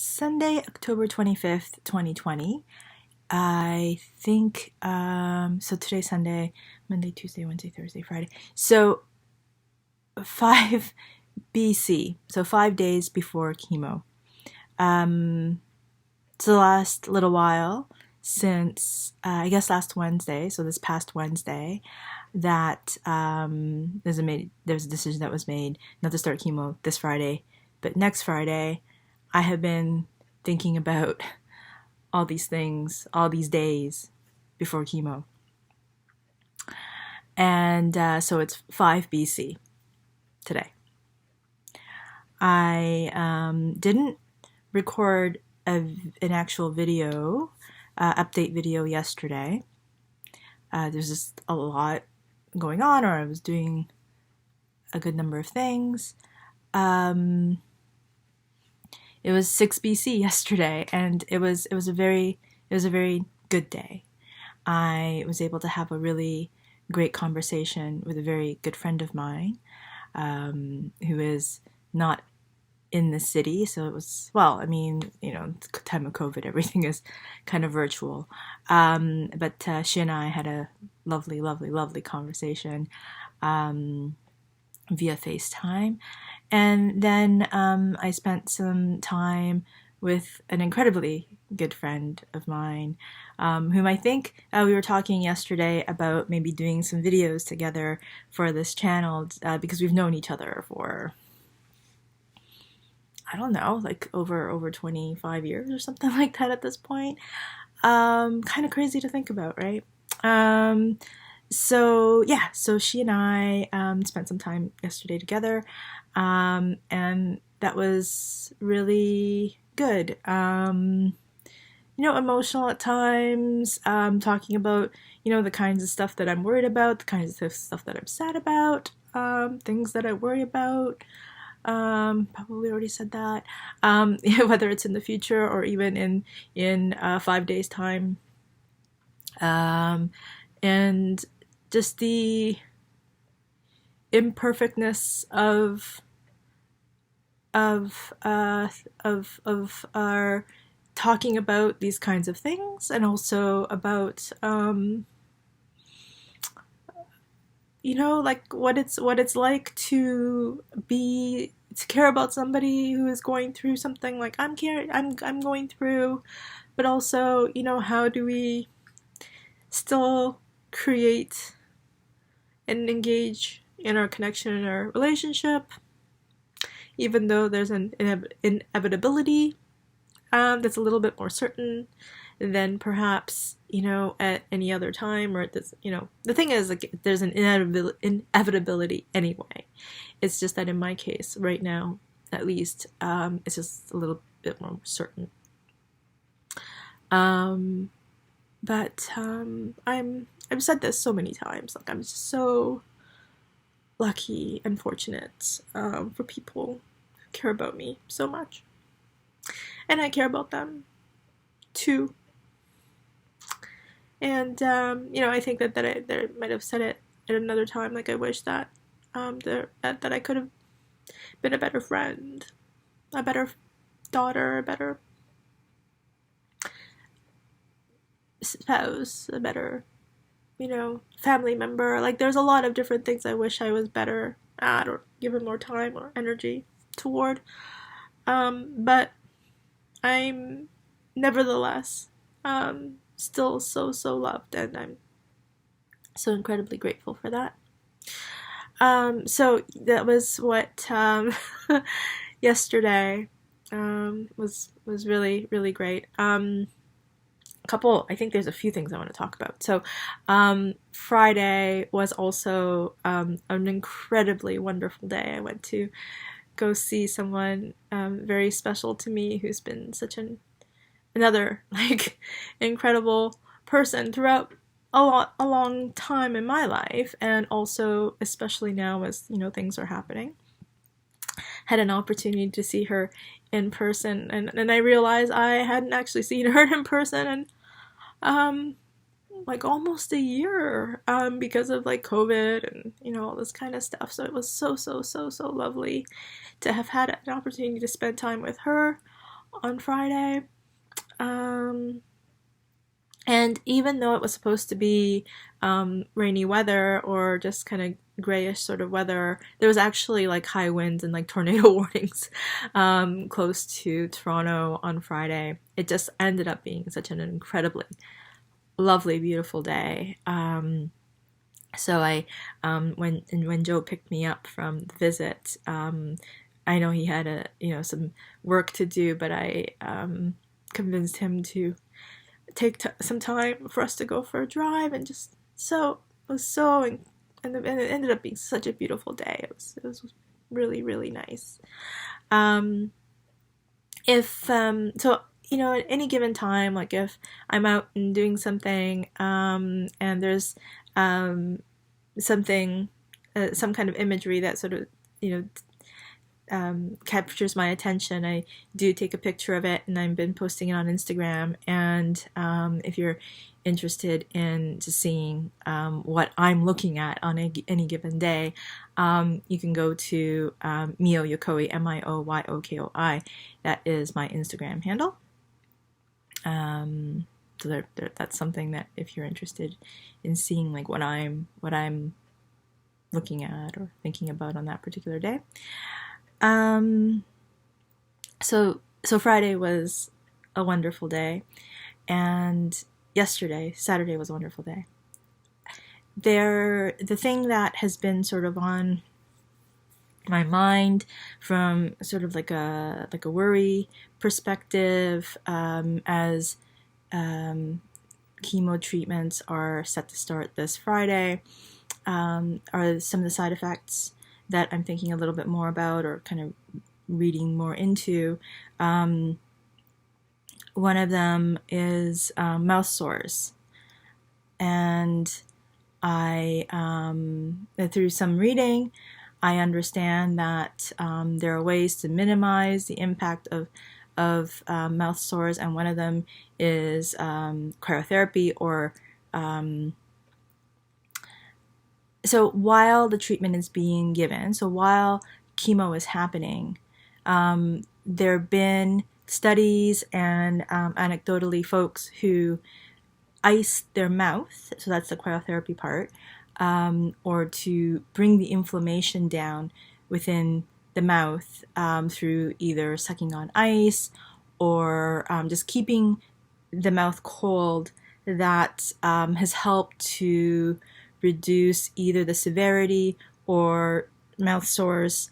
Sunday, October 25th, 2020. I think, so today's Sunday, Monday, Tuesday, Wednesday, Thursday, Friday. So 5 BC, so 5 days before chemo. It's the last little while since, I guess last Wednesday, so this past Wednesday, that there's a decision that was made not to start chemo this Friday, but next Friday. I have been thinking about all these things, all these days before chemo. And so it's 5 BC today. I didn't record an actual video, update video yesterday. There's just a lot going on, or I was doing a good number of things. It was 6 BC yesterday, and it was a very good day. I was able to have a really great conversation with a very good friend of mine, who is not in the city. So it was, well, I mean, time of COVID, everything is kind of virtual. But she and I had a lovely conversation via FaceTime. And then I spent some time with an incredibly good friend of mine, whom I think we were talking yesterday about maybe doing some videos together for this channel, because we've known each other for, I don't know, like over 25 years or something like that at this point. Kind of crazy to think about, right? So she and I spent some time yesterday together, and that was really good. Emotional at times, talking about, the kinds of stuff that I'm worried about, the kinds of stuff that I'm sad about, things that I worry about. Probably already said that. Whether it's in the future or even in 5 days time. And just the imperfectness of our talking about these kinds of things, and also about like what it's like to care about somebody who is going through something like I'm going through, but also how do we still create and engage in our connection, in our relationship, even though there's an inevitability that's a little bit more certain than perhaps at any other time, or at this, the thing is, like, there's an inevitability anyway. It's just that in my case right now, at least, it's just a little bit more certain. But I've said this so many times, like, I'm just so lucky and fortunate for people who care about me so much, and I care about them too. And I think that I might have said it at another time, like, I wish that that I could have been a better friend, a better daughter, a better spouse, a better family member. Like, there's a lot of different things I wish I was better at, or given more time or energy toward. But I'm nevertheless still so loved, and I'm so incredibly grateful for that. So that was what yesterday was really great. I think there's a few things I want to talk about. So Friday was also an incredibly wonderful day. I went to go see someone very special to me, who's been such another like incredible person throughout a long time in my life, and also especially now as things are happening. Had an opportunity to see her in person, and I realized I hadn't actually seen her in person in like almost a year, because of like COVID and all this kind of stuff. So it was so lovely to have had an opportunity to spend time with her, on Friday. Um, and even though it was supposed to be rainy weather or just kind of grayish sort of weather, there was actually like high winds and like tornado warnings close to Toronto on Friday. It just ended up being such an incredibly lovely, beautiful day. So when Joe picked me up from the visit, I know he had some work to do, but I convinced him to take some time for us to go for a drive, and just so it was so and it ended up being such a beautiful day. It was really, really nice. Um, if so at any given time, like if I'm out and doing something, and there's something, some kind of imagery that sort of captures my attention, I do take a picture of it, and I've been posting it on Instagram. And if you're interested in just seeing what I'm looking at on any given day, you can go to Mio Yokoi, MIOYOKOI. That is my Instagram handle. So that's something that if you're interested in seeing like what I'm looking at or thinking about on that particular day. So Friday was a wonderful day, and Saturday was a wonderful day. The thing that has been sort of on my mind from sort of like a worry perspective, as chemo treatments are set to start this Friday, are some of the side effects that I'm thinking a little bit more about or kind of reading more into. One of them is mouth sores. And I, through some reading, I understand that there are ways to minimize the impact of mouth sores, and one of them is cryotherapy, or so while the treatment is being given, so while chemo is happening, there have been studies and anecdotally folks who ice their mouth, so that's the cryotherapy part, or to bring the inflammation down within the mouth through either sucking on ice or just keeping the mouth cold. That has helped to reduce either the severity or mouth sores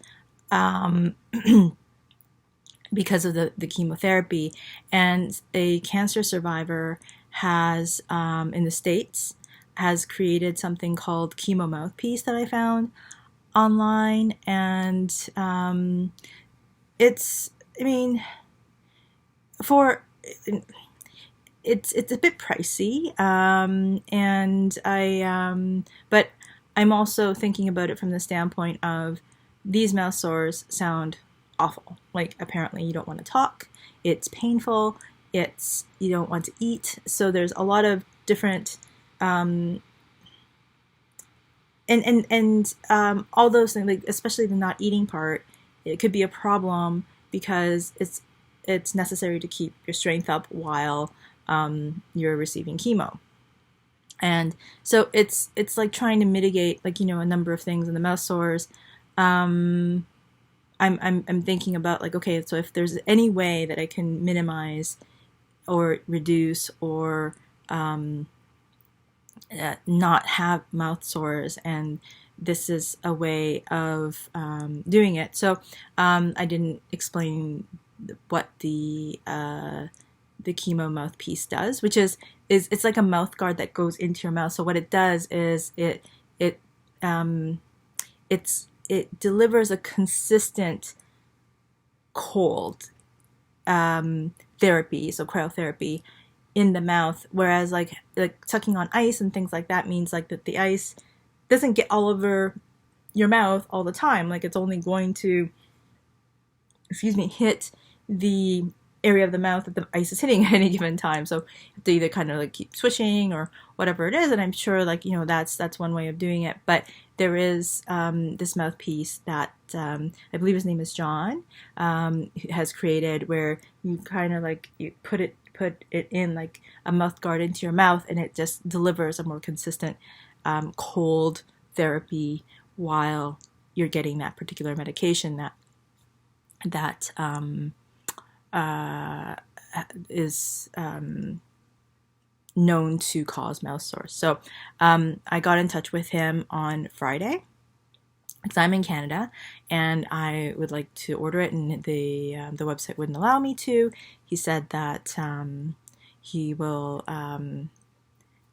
because of the chemotherapy. And a cancer survivor has, in the States, has created something called Chemo Mouthpiece that I found online. And it's a bit pricey, and but I'm also thinking about it from the standpoint of these mouth sores sound awful. Like, apparently you don't want to talk, it's painful, you don't want to eat. So there's a lot of different and all those things, like especially the not eating part, it could be a problem because it's necessary to keep your strength up while you're receiving chemo. And so it's like trying to mitigate a number of things in the mouth sores. I'm thinking about okay, so if there's any way that I can minimize or reduce or not have mouth sores, and this is a way of doing it. So I didn't explain what the chemo mouthpiece does, which is it's like a mouth guard that goes into your mouth. So what it does is it delivers a consistent cold therapy, so cryotherapy in the mouth, whereas like sucking on ice and things like that means that the ice doesn't get all over your mouth all the time. It's only going to hit the area of the mouth that the ice is hitting at any given time. So you have to either kind of like keep swishing or whatever it is. And I'm sure like, that's one way of doing it. But there is this mouthpiece that I believe his name is John, has created, where you kind of like, you put it in like a mouth guard into your mouth, and it just delivers a more consistent cold therapy while you're getting that particular medication that is known to cause mouth sores. So I got in touch with him on Friday, because I'm in Canada and I would like to order it, and the website wouldn't allow me to. He said that he will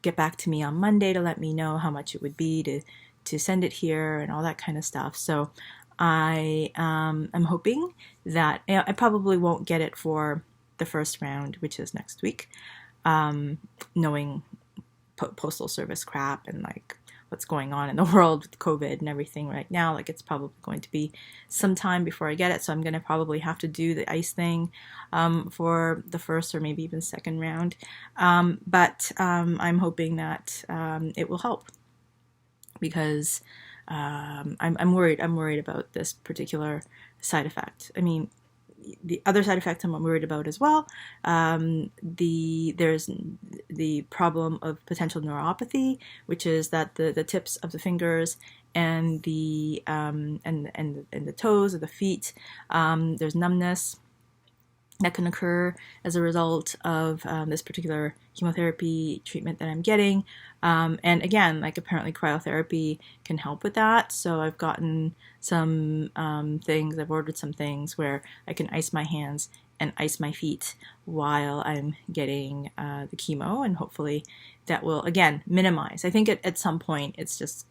get back to me on Monday to let me know how much it would be to send it here and all that kind of stuff. So I am hoping that I probably won't get it for the first round, which is next week, knowing postal service crap and like what's going on in the world with COVID and everything right now. Like, it's probably going to be some time before I get it, so I'm going to probably have to do the ice thing for the first or maybe even second round. But I'm hoping that it will help, because I'm worried. I'm worried about this particular side effect. I mean, the other side effects I'm worried about as well. There's the problem of potential neuropathy, which is that the tips of the fingers and the toes of the feet, there's numbness that can occur as a result of this particular chemotherapy treatment that I'm getting. And again, like, apparently cryotherapy can help with that. So I've gotten some things, I've ordered some things where I can ice my hands and ice my feet while I'm getting the chemo, and hopefully that will, again, minimize. I think at some point it's just,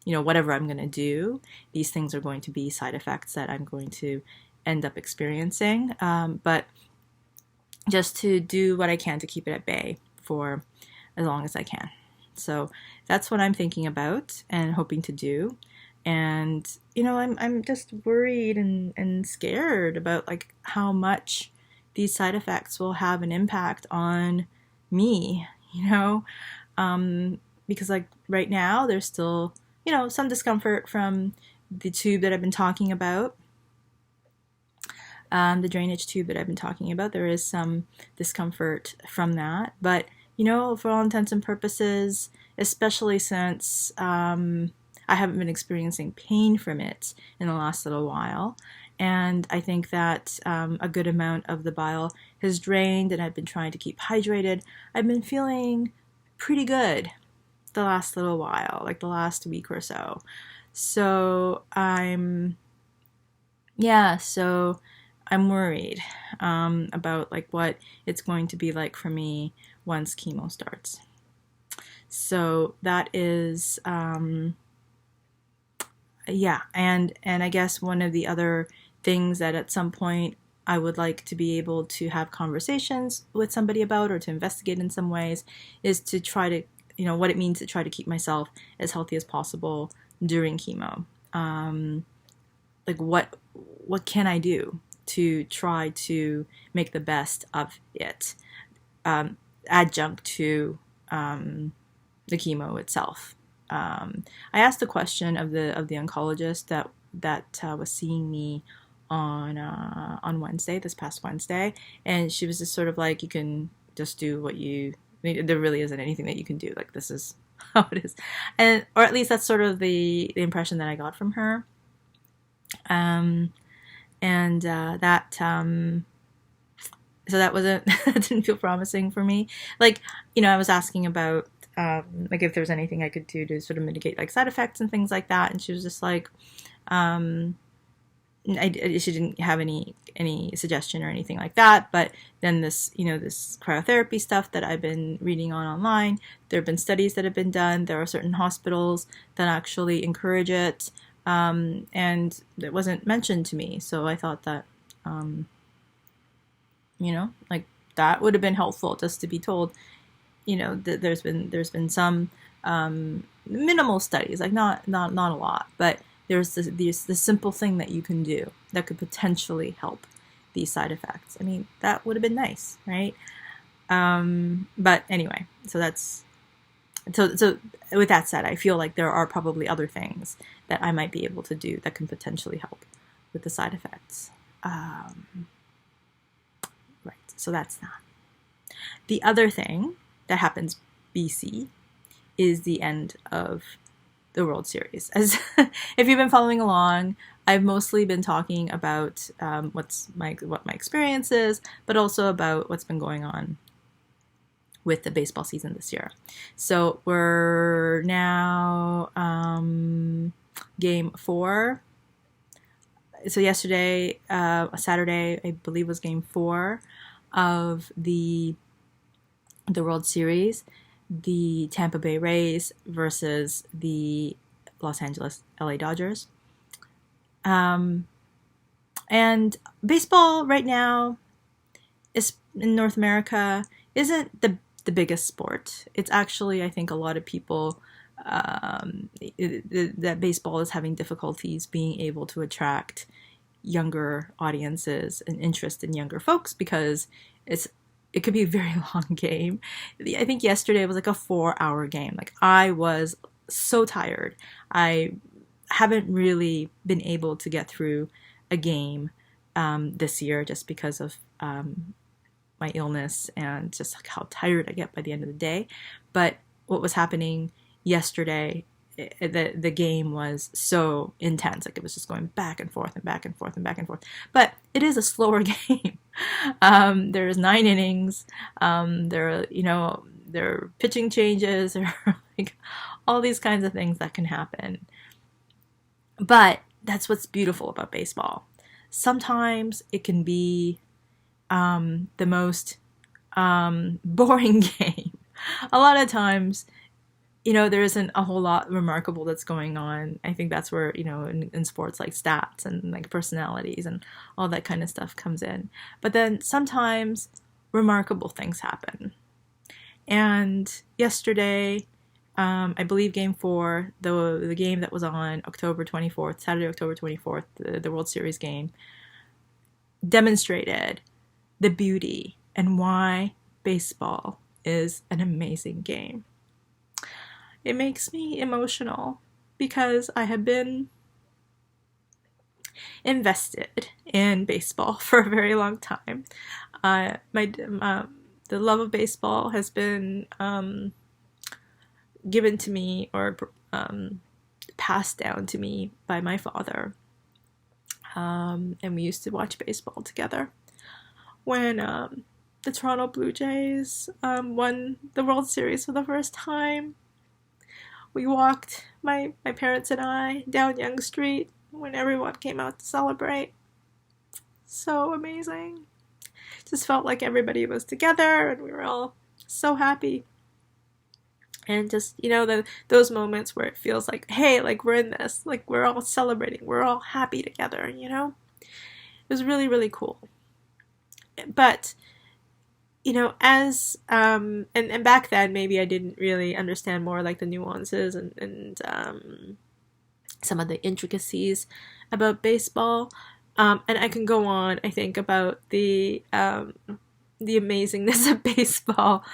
whatever I'm going to do, these things are going to be side effects that I'm going to end up experiencing, but just to do what I can to keep it at bay for as long as I can. So that's what I'm thinking about and hoping to do. And I'm just worried and scared about like how much these side effects will have an impact on me, because like right now there's still some discomfort from the tube that I've been talking about. The drainage tube that I've been talking about, there is some discomfort from that. But, for all intents and purposes, especially since I haven't been experiencing pain from it in the last little while, and I think that a good amount of the bile has drained, and I've been trying to keep hydrated, I've been feeling pretty good the last little while, like the last week or so. So I'm worried about like what it's going to be like for me once chemo starts. So that is, and I guess one of the other things that at some point I would like to be able to have conversations with somebody about, or to investigate in some ways, is to try to, what it means to try to keep myself as healthy as possible during chemo. Like what can I do to try to make the best of it, adjunct to the chemo itself. I asked a question of the oncologist that was seeing me on Wednesday, this past Wednesday, and she was just sort of like, you can just do what you. There really isn't anything that you can do. Like, this is how it is, or at least that's sort of the impression that I got from her. So that wasn't, that didn't feel promising for me. Like, I was asking about, like, if there was anything I could do to sort of mitigate, like, side effects and things like that. And she was just like, she didn't have any suggestion or anything like that. But then this, this cryotherapy stuff that I've been reading online, there have been studies that have been done. There are certain hospitals that actually encourage it. And it wasn't mentioned to me. So I thought that, like, that would have been helpful, just to be told, that there's been some minimal studies, like not a lot, but there's this simple thing that you can do that could potentially help these side effects. I mean, that would have been nice, right? But anyway, so with that said, I feel like there are probably other things that I might be able to do that can potentially help with the side effects. Right, so that's that. The other thing that happens BC is the end of the World Series. As if you've been following along, I've mostly been talking about what my experience is, but also about what's been going on with the baseball season this year. So we're now game 4. So yesterday, Saturday, I believe, was game 4 of the World Series. The Tampa Bay Rays versus the Los Angeles LA Dodgers. And baseball right now is in North America isn't the biggest sport. It's actually, I think, a lot of people that baseball is having difficulties being able to attract younger audiences and interest in younger folks because it could be a very long game. I think yesterday was like a 4-hour game. Like, I was so tired. I haven't really been able to get through a game this year just because of my illness and just like how tired I get by the end of the day. But what was happening yesterday, the game was so intense. Like, it was just going back and forth and back and forth and back and forth. But it is a slower game. There's 9 innings. There are pitching changes. There are like all these kinds of things that can happen. But that's what's beautiful about baseball. Sometimes it can be the most boring game. A lot of times, there isn't a whole lot remarkable that's going on. I think that's where, in sports like stats and like personalities and all that kind of stuff comes in. But then sometimes remarkable things happen. And yesterday, I believe game 4, the game that was on Saturday, October 24th, the World Series game, demonstrated the beauty and why baseball is an amazing game. It makes me emotional because I have been invested in baseball for a very long time. The love of baseball has been given to me or passed down to me by my father. And we used to watch baseball together. When the Toronto Blue Jays won the World Series for the first time, we walked, my parents and I, down Yonge Street when everyone came out to celebrate. So amazing. Just felt like everybody was together and we were all so happy. And just, those moments where it feels like, hey, like we're in this, like we're all celebrating, we're all happy together, It was really, really cool. But, as, and back then, maybe I didn't really understand more like the nuances and some of the intricacies about baseball. And I can go on, I think, about the amazingness of baseball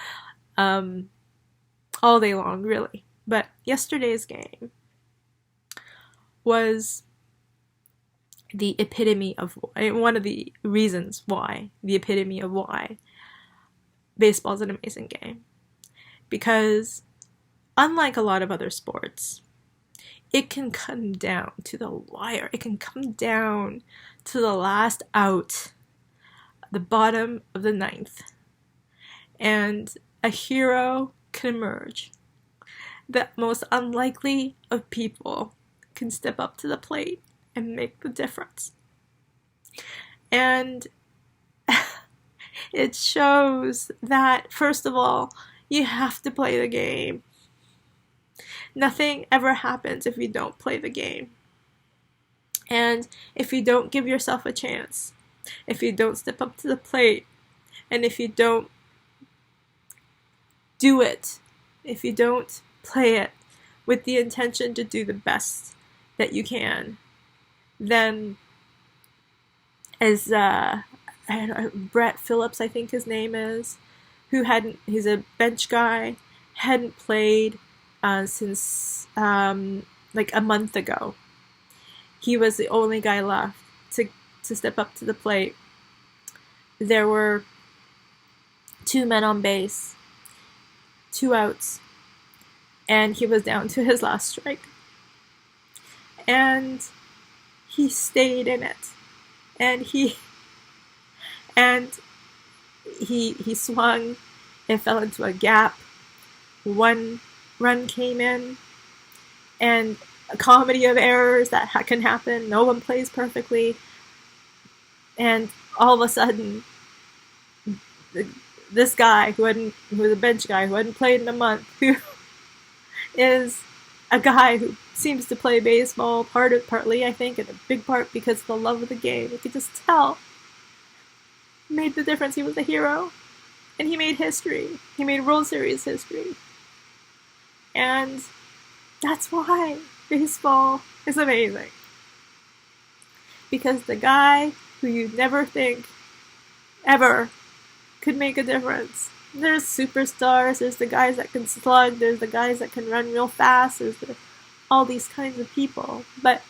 all day long, really. But yesterday's game was the epitome of, one of the reasons why, the epitome of why baseball is an amazing game. Because unlike a lot of other sports, it can come down to the wire. It can come down to the last out, the bottom of the 9th. And a hero can emerge. The most unlikely of people can step up to the plate and make the difference. And it shows that, first of all, you have to play the game. Nothing ever happens if you don't play the game. And if you don't give yourself a chance, if you don't step up to the plate, and if you don't do it, if you don't play it with the intention to do the best that you can, then as Brett Phillips, I think his name is, he's a bench guy, hadn't played since like a month ago. He was the only guy left to step up to the plate. There were 2 men on base, 2 outs, and he was down to his last strike. And he stayed in it. And he swung. It fell into a gap. 1 run came in, and a comedy of errors that can happen. No one plays perfectly, and all of a sudden, this guy who was a bench guy who hadn't played in a month, who is a guy who seems to play baseball partly, I think, and a big part because of the love of the game. You could just tell. Made the difference. He was a hero, and he made history. He made World Series history, and that's why baseball is amazing. Because the guy who you'd never think ever could make a difference. There's superstars, there's the guys that can slug, there's the guys that can run real fast, there's all these kinds of people. But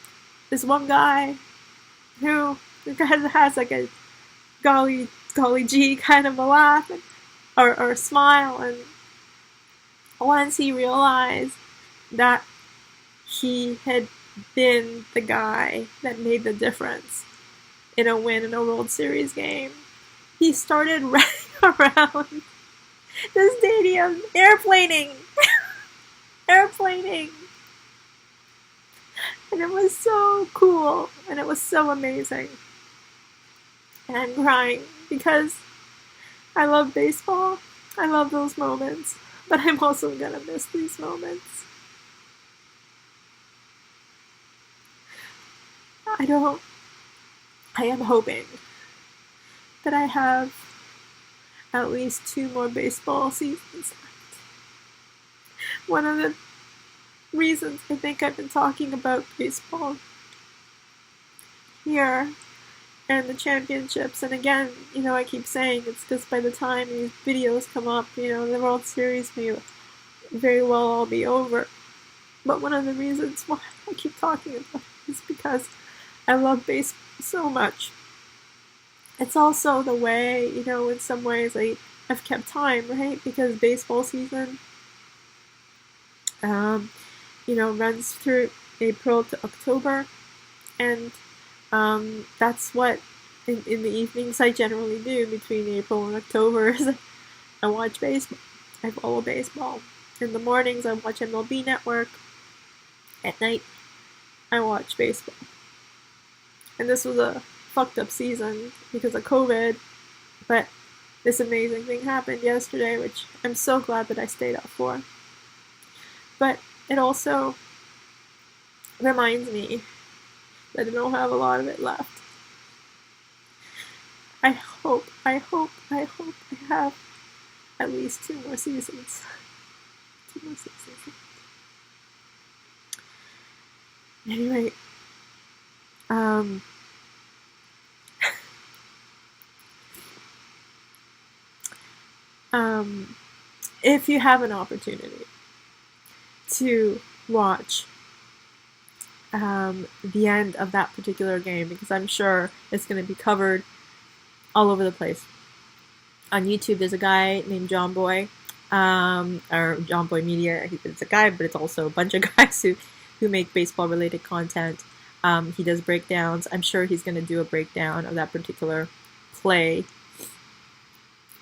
this one guy who has like a golly gee kind of a laugh or a smile, and once he realized that he had been the guy that made the difference in a win in a World Series game, he started running around the stadium, airplaning. Airplaning. And it was so cool, and it was so amazing. And I'm crying because I love baseball. I love those moments, but I'm also gonna miss these moments. I am hoping that I have at least 2 more baseball seasons left. One of the reasons I think I've been talking about baseball here and the championships, and again, I keep saying it's because by the time these videos come up, the World Series may very well all be over. But one of the reasons why I keep talking about it is because I love baseball so much. It's also the way, in some ways I've kept time, right? Because baseball season, runs through April to October, and that's what in the evenings I generally do between April and October is I watch baseball. I follow baseball. In the mornings I watch MLB Network. At night I watch baseball. And this was a fucked up season because of COVID, but this amazing thing happened yesterday, which I'm so glad that I stayed up for. But it also reminds me that I don't have a lot of it left. I hope I have at least 2 more seasons. 2 more seasons. Anyway, if you have an opportunity to watch the end of that particular game, because I'm sure it's going to be covered all over the place. On YouTube, there's a guy named John Boy, or John Boy Media. It's a guy, but it's also a bunch of guys who make baseball-related content. He does breakdowns. I'm sure he's going to do a breakdown of that particular play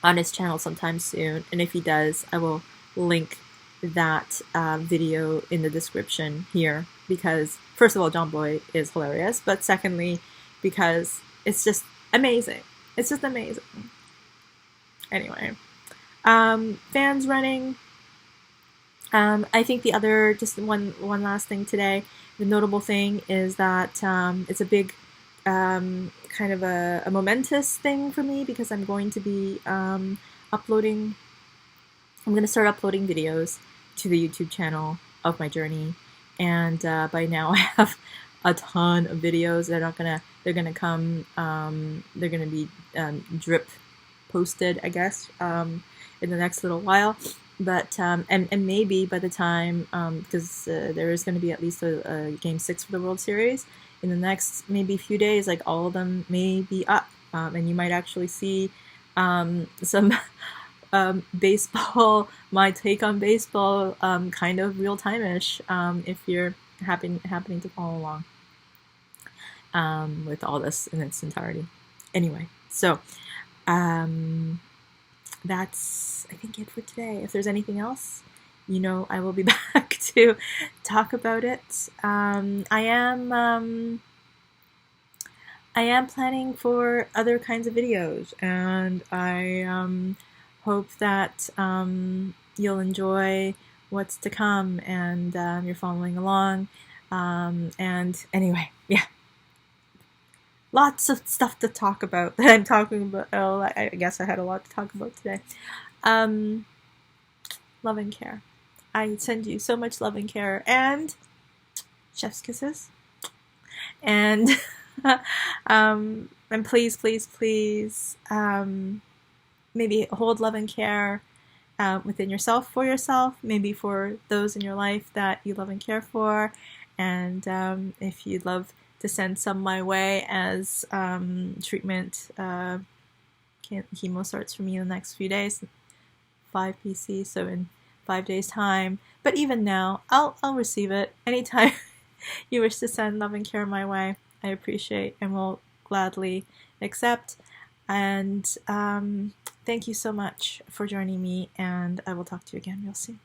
on his channel sometime soon. And if he does, I will link that video in the description here, because first of all, John Boy is hilarious, but secondly, because it's just amazing. It's just amazing. Anyway, fans running. I think the other, just one last thing today, the notable thing is that it's a big kind of a momentous thing for me, because I'm going to be I'm going to start uploading videos to the YouTube channel of my journey, and by now I have a ton of videos. They're gonna come, they're gonna be drip posted, I guess, in the next little while. But and maybe by the time, because there is going to be at least a game 6 for the World Series in the next maybe few days, like all of them may be up, and you might actually see some baseball, my take on baseball, kind of real time-ish, if you're happening to follow along with all this in its entirety. Anyway, so that's, I think, it for today. If there's anything else, I will be back to talk about it. I am planning for other kinds of videos, and I hope that you'll enjoy what's to come, and you're following along. And anyway, yeah. Lots of stuff to talk about that I'm talking about. Oh, I guess I had a lot to talk about today. Love and care. I send you so much love and care, and chef's kisses. And and please, please, please, maybe hold love and care within yourself, for yourself, maybe for those in your life that you love and care for. And if you'd love to send some my way as treatment, chemo starts for me in the next few days, 5 PC, so in 5 days time. But even now, I'll receive it anytime you wish to send love and care my way. I appreciate and will gladly accept. And thank you so much for joining me, and I will talk to you again real soon.